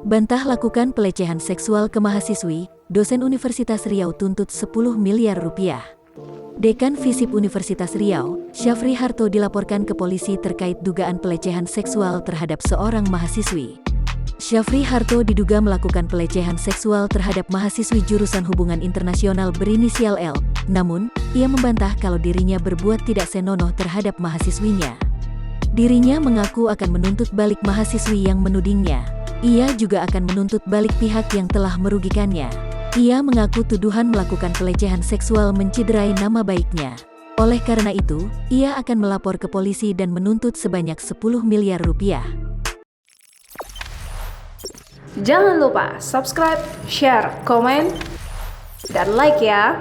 Bantah lakukan pelecehan seksual ke mahasiswi, dosen Universitas Riau tuntut 10 miliar rupiah. Dekan Visip Universitas Riau, Syafri Harto dilaporkan ke polisi terkait dugaan pelecehan seksual terhadap seorang mahasiswi. Syafri Harto diduga melakukan pelecehan seksual terhadap mahasiswi jurusan Hubungan Internasional berinisial L, namun, ia membantah kalau dirinya berbuat tidak senonoh terhadap mahasiswinya. Dirinya mengaku akan menuntut balik mahasiswi yang menudingnya. Ia juga akan menuntut balik pihak yang telah merugikannya. Ia mengaku tuduhan melakukan pelecehan seksual mencederai nama baiknya. Oleh karena itu, ia akan melapor ke polisi dan menuntut sebanyak 10 miliar rupiah. Jangan lupa subscribe, share, komen, dan like ya!